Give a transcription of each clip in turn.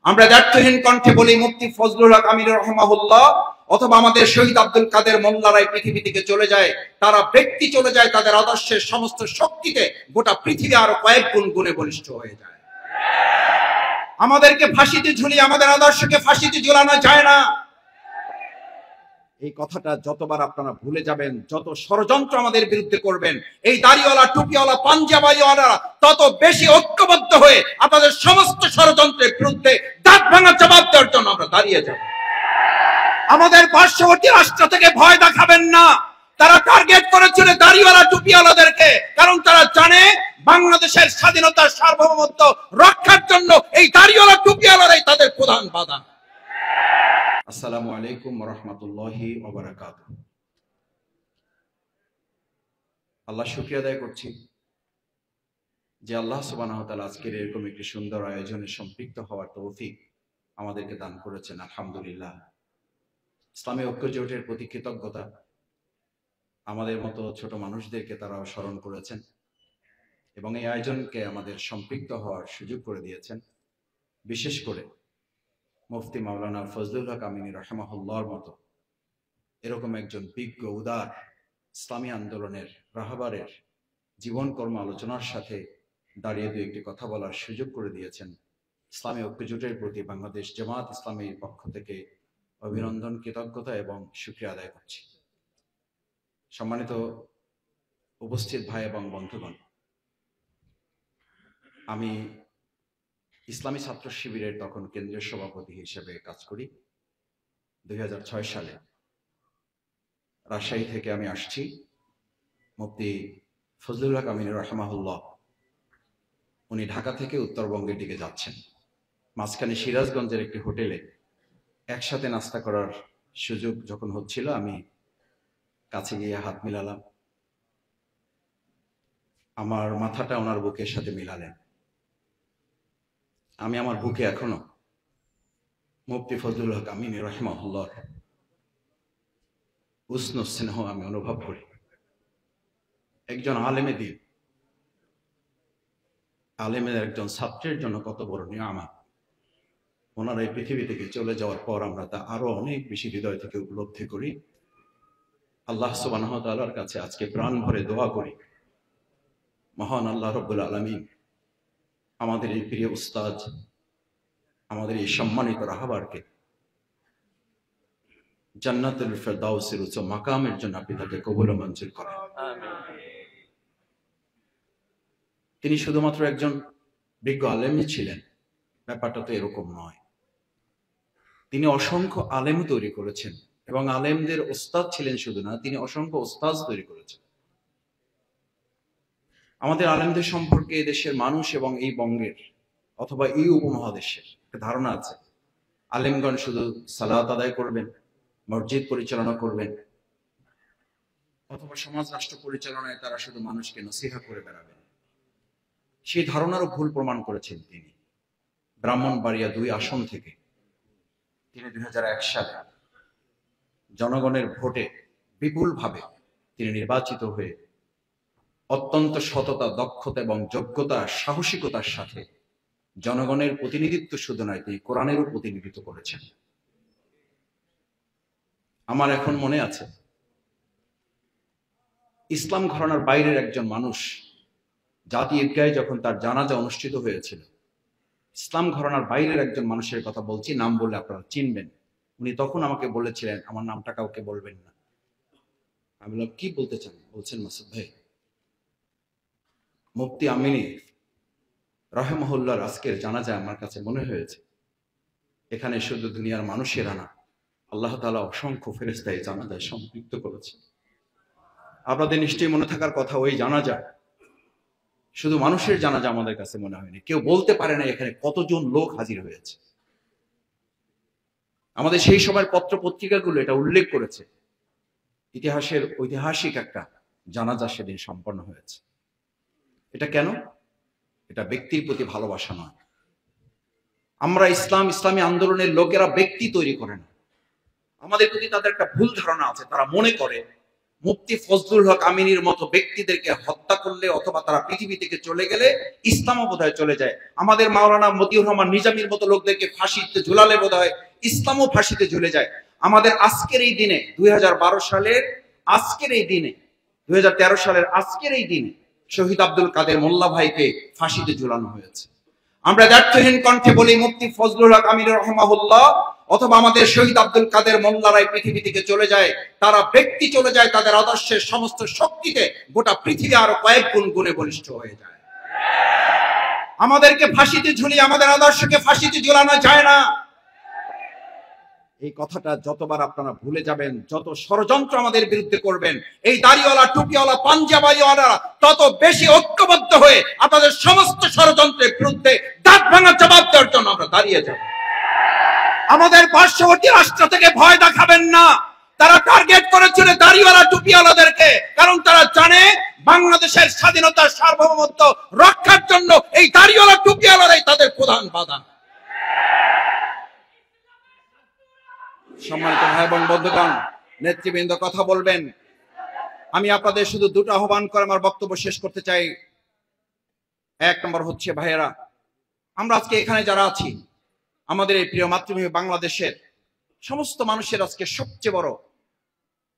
আমরা দ্ব্যর্থহীন কণ্ঠে বলি, মুফতি ফজলুল হক আমিনী রাহিমাহুল্লাহ অথবা আমাদের শহীদ আব্দুল কাদের মোল্লারাই পৃথিবী থেকে চলে যায়, তারা ব্যক্তি চলে যায়, তাদের আদর্শের সমস্ত শক্তিতে গোটা পৃথিবী আরো কয়েক গুণ গুণে বলিষ্ঠ হয়ে যায়। আমাদেরকে ফাঁসিতে ঝুলিয়ে আমাদের আদর্শকে ফাঁসিতে ঝুলানো যায় না। এই কথাটা যতবার আপনারা ভুলে যাবেন, যত ষড়যন্ত্র আমাদের বিরুদ্ধে করবেন, এই দাড়িওয়ালা টুপিওয়ালা পাঞ্জাবিওয়ালা তত বেশি ঐক্যবদ্ধ হয়ে আপনাদের সমস্ত ষড়যন্ত্রের বিরুদ্ধে দাঁত ভাঙা জবাব দেওয়ার জন্য আমরা দাঁড়িয়ে যাব। আমাদের পার্শ্ববর্তী রাষ্ট্র থেকে ভয় দেখাবেন না। তারা টার্গেট করেছিল দাড়িওয়ালা টুপিওয়ালাদেরকে, কারণ তারা জানে বাংলাদেশের স্বাধীনতার সার্বভৌমত্ব রক্ষার জন্য এই দাড়িওয়ালা টুপিওয়ালারাই তাদের প্রধান বাধা। আসসালামু আলাইকুম ওয়া রাহমাতুল্লাহি ওয়া বারাকাতুহু। আল্লাহ শুকরিয়া আদায় করছি যে আল্লাহ সুবহানাহু ওয়া তাআলা আজকের এরকম একটি সুন্দর আয়োজনে সম্পৃক্ত হওয়ার তৌফিক আমাদেরকে দান করেছেন। আলহামদুলিল্লাহ। ইসলামী ঐক্য জোটের প্রতি কৃতজ্ঞতা। আমাদের মতো ছোট মানুষদেরকে তারা স্মরণ করেছেন এবং এই আয়োজনকে আমাদের সম্পৃক্ত হওয়ার সুযোগ করে দিয়েছেন। বিশেষ করে মুফতি মাওলানা ফজলুল হক আমিনী রাহিমাহুল্লাহর মতো এরকম একজন বিজ্ঞ উদার ইসলামী আন্দোলনের রাহবারের জীবন কর্ম আলোচনার সাথে দাঁড়িয়ে দু একটি কথা বলার সুযোগ করে দিয়েছেন। ইসলামী ঐক্য জোটের প্রতি বাংলাদেশ জামাত ইসলামীর পক্ষ থেকে অভিনন্দন, কৃতজ্ঞতা এবং শুকরিয়া আদায় করছি। সম্মানিত উপস্থিত ভাই এবং বন্ধুগণ, আমি ইসলামী ছাত্র শিবিরের তখন কেন্দ্রীয় সভাপতি হিসেবে কাজ করি। 2006 সালে রাজশাহী থেকে আমি আসছি। মুফতি ফজলুল হক আমিনী রাহিমাহুল্লাহ উনি ঢাকা থেকে উত্তরবঙ্গের দিকে যাচ্ছেন। মাঝখানে সিরাজগঞ্জের একটি হোটেলে একসাথে নাস্তা করার সুযোগ যখন হচ্ছিল, আমি কাছে গিয়ে হাত মিলালাম। আমার মাথাটা ওনার বুকের সাথে মিলালেন। আমি আমার বুকে এখনো মুফতি ফজলুল হক আমিনী রাহিমাহুল্লাহ উষ্ণ স্নেহ আমি অনুভব করি। একজন আলেমে দিন, আলেমের একজন ছাত্রের জন্য কত বড় নিয়ামত। ওনারা এই পৃথিবী থেকে চলে যাওয়ার পর আমরা তা আরো অনেক বেশি হৃদয় থেকে উপলব্ধি করি। আল্লাহ সুবহানাহু ওয়া তাআলার কাছে আজকে প্রাণ ভরে দোয়া করি, মহান আল্লাহ রাব্বুল আলামিন আমাদের এই প্রিয় উস্তাদ, আমাদের এই সম্মানিত রাহবারকে জান্নাতুল ফেরদাউসের উচ্চ মাকামের জন্য আপনি তাকে কবুল ও মঞ্জুর করেন। তিনি শুধুমাত্র একজন বিজ্ঞ আলেমই ছিলেন, ব্যাপারটা তো এরকম নয়। তিনি অসংখ্য আলেম তৈরি করেছেন এবং আলেমদের ওস্তাদ ছিলেন শুধু না, তিনি অসংখ্য ওস্তাদ তৈরি করেছেন। আমাদের আলেমদের সম্পর্কে দেশের মানুষ এবং এই বঙ্গের অথবা এই উপমহাদেশের একটা ধারণা আছে, আলেমগণ শুধু সালাত আদায় করবেন, মসজিদ পরিচালনা করবেন, অথবা সমাজ রাষ্ট্র পরিচালনায় তারা শুধু মানুষকে নসিহত করে বেড়াবেন। সেই ধারণারও ভুল প্রমাণ করেছেন তিনি। ব্রাহ্মণবাড়িয়া 2 আসন থেকে তিনি 2001 সালে জনগণের ভোটে বিপুলভাবে তিনি নির্বাচিত হয়ে অত্যন্ত সততা, দক্ষতা এবং যোগ্যতা, সাহসিকতার সাথে জনগণের প্রতিনিধিত্ব শুধু নয়, তিনি কোরআনেরও প্রতিনিধিত্ব করেছেন। আমার এখন মনে আছে, ইসলাম ঘরানার বাইরের একজন মানুষ জাতীয় ঈদগাহে যখন তার জানাজা অনুষ্ঠিত হয়েছিল, ইসলাম ঘরানার বাইরের একজন মানুষের কথা বলছি, নাম বললে আপনারা চিনবেন। উনি তখন আমাকে বলেছিলেন আমার নামটা কাউকে বলবেন না। আমি বললাম কি বলতে চান? বলছেন মাসুদ ভাই, মুফতি আমিনী রাহিমাহুল্লাহর আজকের জানাজায় আমার কাছে মনে হয়েছে এখানে শুধু দুনিয়ার মানুষেরা না, আল্লাহ তাআলা অসংখ্য ফেরেশতা এই জানাজায় সম্পৃক্ত করেছে। আপনাদের নিশ্চয়ই মনে থাকার কথা, ওই জানাজা শুধু মানুষের জানাজা আমাদের কাছে মনে হয়নি। কেউ বলতে পারে না এখানে কতজন লোক হাজির হয়েছে। আমাদের সেই সময়ের পত্র পত্রিকাগুলো এটা উল্লেখ করেছে, ইতিহাসের ঐতিহাসিক একটা জানাজা সেদিন সম্পন্ন হয়েছে। এটা কেন? এটা ব্যক্তির প্রতি ভালোবাসা নয়। আমরা ইসলামী আন্দোলনের লোকেরা ব্যক্তি তৈরি করে না। আমাদের প্রতি তাদের একটা ভুল ধারণা আছে। তারা মনে করে মুফতি ফজলুল হক আমিনীর মতো ব্যক্তিদেরকে হত্যা করলে অথবা তারা পৃথিবী থেকে চলে গেলে ইসলামও বোধহয় চলে যায়। আমাদের মাওলানা মতিউর রহমান নিজামীর মতো লোকদেরকে ফাঁসিতে ঝুলালে বোধহয় ইসলামও ফাঁসিতে ঝুলে যায়। আমাদের আজকের এই দিনে 2012 সালের আজকের এই দিনে 2013 সালের আজকের এই দিনে শহীদ আব্দুল কাদের মোল্লা ভাইকে ফাঁসিতে ঝুলানো হয়েছে। আমরা দায়িত্বহীন কণ্ঠে বলি, মুফতি ফজলুল হক আমিনী রাহিমাহুল্লাহ অথবা আমাদের শহীদ আব্দুল কাদের মোল্লারাই পৃথিবী থেকে চলে যায়, তারা ব্যক্তি চলে যায়, তাদের আদর্শের সমস্ত শক্তিতে গোটা পৃথিবী আরো কয়েক গুণ গুণে বলিষ্ঠ হয়ে যায়। আমাদেরকে ফাঁসিতে ঝুলিয়ে আমাদের আদর্শকে ফাঁসিতে ঝুলানো যায় না। এই কথাটা যতবার আপনারা ভুলে যাবেন, যত ষড়যন্ত্র আমাদের বিরুদ্ধে করবেন, এই দাড়িওয়ালা টুপিওয়ালা পাঞ্জাবিওয়ালা তত বেশি ঐক্যবদ্ধ হয়ে আপনাদের সমস্ত ষড়যন্ত্রের বিরুদ্ধে দাঁত ভাঙা জবাব দেওয়ার জন্য আমরা দাঁড়িয়ে যাব। আমাদের পার্শ্ববর্তী রাষ্ট্র থেকে ভয় দেখাবেন না। তারা টার্গেট করেছিল দাড়িওয়ালা টুপিওয়ালাদেরকে, কারণ তারা জানে বাংলাদেশের স্বাধীনতার সার্বভৌমত্ব রক্ষার জন্য এই দাড়িওয়ালা টুপিওয়ালারাই তাদের প্রধান বাধা। সম্মানিত ভাই এবং বন্ধুগণ, নেতৃবৃন্দ কথা বলবেন। আমি আপনাদের শুধু দুটো আহ্বান করে আমার বক্তব্য শেষ করতে চাই। এক নম্বর হচ্ছে, ভাইয়েরা, আমরা আজকে এখানে যারা আছি, আমাদের এই প্রিয় মাতৃভূমি বাংলাদেশের সমস্ত মানুষের আজকে সবচেয়ে বড়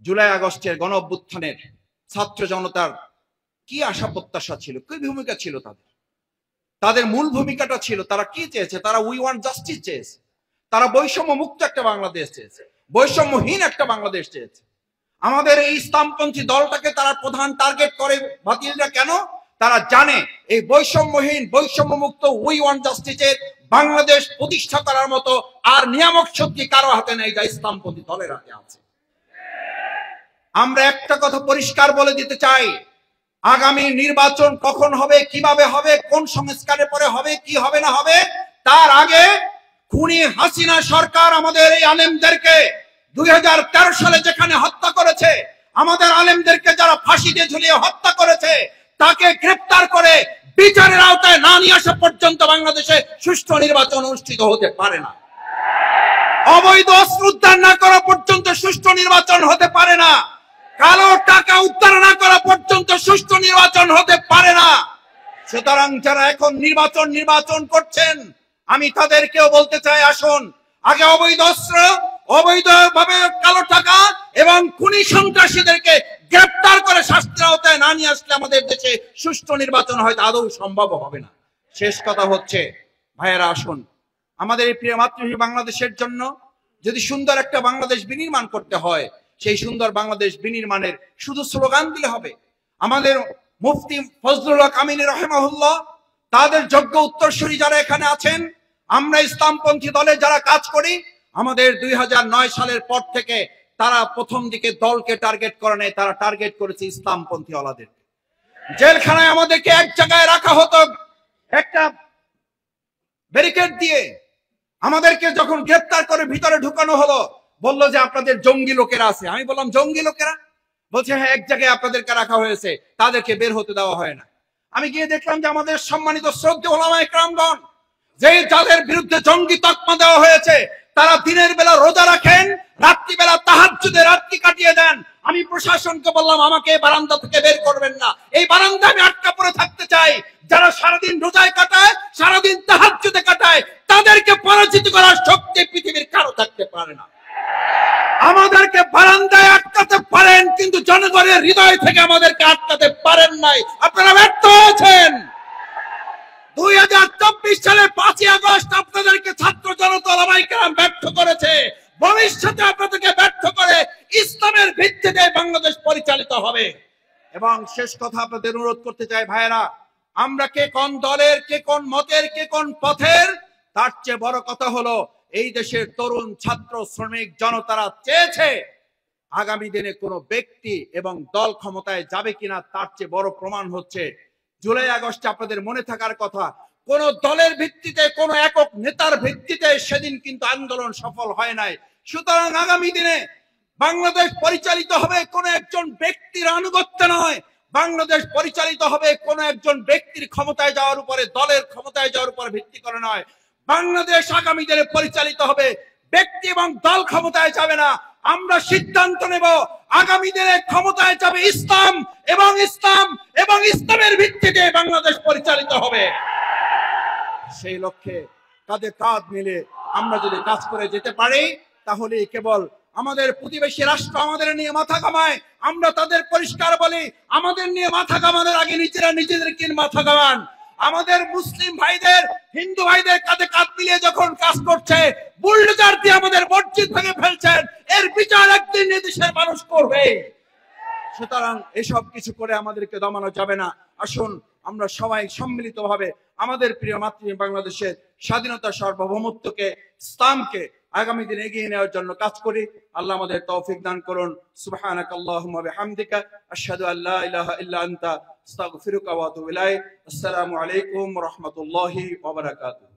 জুলাই আগস্টের গণ অভ্যুত্থানের ছাত্র জনতার কি আশা প্রত্যাশা ছিল, কি ভূমিকা ছিল তাদের মূল ভূমিকাটা ছিল, তারা কি চেয়েছে? তারা উই ওয়ান্ট জাস্টিস চেয়েছে। তারা বৈষম্য মুক্ত একটা বাংলাদেশ চেয়েছে, বৈষম্যহীন একটা বাংলাদেশ চেয়েছে। আমাদের এই ইসলামপন্থী দলটাকে তারা প্রধান টার্গেট করে বাতিলরা। কেন? তারা জানে এই বৈষম্যহীন বৈষম্য মুক্ত উই ওয়ান্ট জাস্টিসের বাংলাদেশ প্রতিষ্ঠা করার মতো আর নিয়ামক শক্তি কারো হাতে নেই, যা ইসলামপন্থী দলের হাতে আছে। আমরা একটা কথা পরিষ্কার বলে দিতে চাই, আগামী নির্বাচন কখন হবে, কিভাবে হবে, কোন সংস্কারের পরে হবে, কি হবে না হবে, তার আগে খুনি হাসিনা সরকার আমাদের এই আলেমদেরকে 2013 সালে যেখানে হত্যা করেছে, আমাদের আলেমদেরকে যারা ফাঁসিতে ঝুলিয়ে হত্যা করেছে, তাকে গ্রেফতার করে বিচারের আওতায় না নিয়ে আসা পর্যন্ত বাংলাদেশে সুষ্ঠু নির্বাচন অনুষ্ঠিত হতে পারে না। অবৈধ অস্ত্র উদ্ধার না করা পর্যন্ত সুষ্ঠু নির্বাচন হতে পারে না। কালো টাকা উদ্ধার না করা পর্যন্ত সুষ্ঠু নির্বাচন হতে পারে না। সুতরাং যারা এখন নির্বাচন করছেন, আমি তাদেরকেও বলতে চাই, আসুন আগে অবৈধ অস্ত্র, অবৈধভাবে কালো টাকা এবং খুনি সন্ত্রাসীদেরকে গ্রেফতার করে শাস্তির আওতায় না নিয়ে আসলে আমাদের দেশে সুষ্ঠু নির্বাচন হয়তো আদৌ সম্ভব হবে না। শেষ কথা হচ্ছে, ভাইয়েরা, আসুন আমাদের এই প্রিয় মাতৃভূমি বাংলাদেশের জন্য যদি সুন্দর একটা বাংলাদেশ বিনির্মাণ করতে হয়, সেই সুন্দর বাংলাদেশ বিনির্মাণের শুধু স্লোগান দিলে হবে। আমাদের মুফতি ফজলুল হক আমিনী রাহিমাহুল্লাহ, তাদের যোগ্য উত্তরসূরি যারা এখানে আছেন, আমরা ইসলামপন্থী দলে যারা কাজ করি, আমাদের 2009 সালের পর থেকে তারা প্রথম দিকে দলকে টার্গেট করে নেয়, তারা টার্গেট করেছে ইসলামপন্থী ওয়ালাদের। জেলখানায় আমাদেরকে এক জায়গায় রাখা হতো একটা ব্যারিকেড দিয়ে। আমাদেরকে যখন গ্রেফতার করে ভিতরে ঢুকানো হলো, বললো যে আপনাদের জঙ্গি লোকেরা আছে। আমি বললাম, জঙ্গি লোকেরা? বলছে হ্যাঁ, এক জায়গায় আপনাদেরকে রাখা হয়েছে, তাদেরকে বের হতে দেওয়া হয় না। আমি গিয়ে দেখলাম যে আমাদের সম্মানিত শ্রদ্ধেয় ওলামায়ে কেরামগণ, যে যাদের বিরুদ্ধে জঙ্গি তকমা দেওয়া হয়েছে, তারা দিনের বেলা রোজা রাখেন, রাত্রিবেলা তাহাজ্জুদে রাত্রি কাটিয়ে দেন। আমি প্রশাসনকে বললাম, আমাকে বারান্দা থেকে বের করবেন না, এই বারান্দায় আমি আটকা পড়ে থাকতে চাই। যারা সারাদিন রোজায় কাটায়, সারাদিন তাহাজ্জুদে কাটায়, তাদেরকে পরাজিত করার শক্তি পৃথিবীর কারো থাকতে পারে না। আমাদেরকে বারান্দায় আটকাতে পারেন, কিন্তু জনগণের হৃদয় থেকে আমাদেরকে আটকাতে পারেন নাই। আপনারা ব্যর্থ হয়েছেন। 2024 সালের 5ই আগস্ট আপনাদেরকে ছাত্র জনতা ওলামায়ে কেরাম ব্যর্থ করেছে। ভবিষ্যতে আপনাদেরকে ব্যর্থ করে ইসলামের ভিত্তিতে বাংলাদেশ পরিচালিত হবে। এবং শেষ কথা আপনাদের অনুরোধ করতে চাই, ভাইয়েরা, আমরা কে কোন দলের, কে কোন মতের, কে কোন পথের, তার চেয়ে বড় কথা হলো এই দেশের তরুণ ছাত্র শ্রমিক জনতারা চেয়েছে আগামী দিনে কোনো ব্যক্তি এবং দল ক্ষমতায় যাবে কিনা, তার চেয়ে বড় প্রমাণ হচ্ছে জুলাই আগস্টে আপনাদের মনে থাকার কথা, কোন দলের ভিত্তিতে, কোন একক নেতার ভিত্তিতে সেদিন কিন্তু আন্দোলন সফল হয় নাই। সুতরাং আগামী দিনে বাংলাদেশ পরিচালিত হবে কোন একজন ব্যক্তির আনুগত্য নয়, বাংলাদেশ পরিচালিত হবে কোন একজন ব্যক্তির ক্ষমতায় যাওয়ার উপরে, দলের ক্ষমতায় যাওয়ার উপরে ভিত্তি করে নয়। বাংলাদেশ আগামী দিনে পরিচালিত হবে ব্যক্তি এবং দল ক্ষমতায় যাবে না। আমরা সিদ্ধান্ত নেব আগামী দিনে ক্ষমতায় যাবে ইসলাম এবং ইসলামের ভিত্তিতে বাংলাদেশ পরিচালিত হবে। সেই লক্ষ্যে কাঁধে কাঁধ মিলে আমরা যদি কাজ করে যেতে পারি, তাহলে কেবল আমাদের প্রতিবেশী রাষ্ট্র আমাদের নিয়ে মাথা কামায়, আমরা তাদের পরিষ্কার বলি আমাদের নিয়ে মাথা কামানোর আগে নিজেরা নিজেদেরকে মাথা কামান। আমাদের মুসলিম ভাইদের, হিন্দু ভাইদের কাঁধে কাঁধ মিলিয়ে যখন কাজ করছে, বুলডোজার দিয়ে আমাদের মসজিদ ভেঙে ফেলছেন, এর বিচার একদিন দেশের মানুষ করবে। সুতরাং এসব কিছু করে আমাদেরকে দমানো যাবে না। আসুন আমরা সবাই সম্মিলিতভাবে আমাদের প্রিয় মাতৃভূমি বাংলাদেশের স্বাধীনতা, সার্বভৌমত্বকে, ইসলামকে আগামী দিনে এগিয়ে নেওয়ার জন্য কাজ করি। আল্লাহ আমাদের তৌফিক দান করুন। সুবহানাকাল্লাহুম্মা ওয়া বিহামদিকা আশহাদু আল্লা ইলাহা ইল্লা আনতা আস্তাগফিরুকা ওয়া আতুবু ইলাইক। আসসালামু আলাইকুম ওয়া রাহমাতুল্লাহি ওয়া বারাকাতুহু।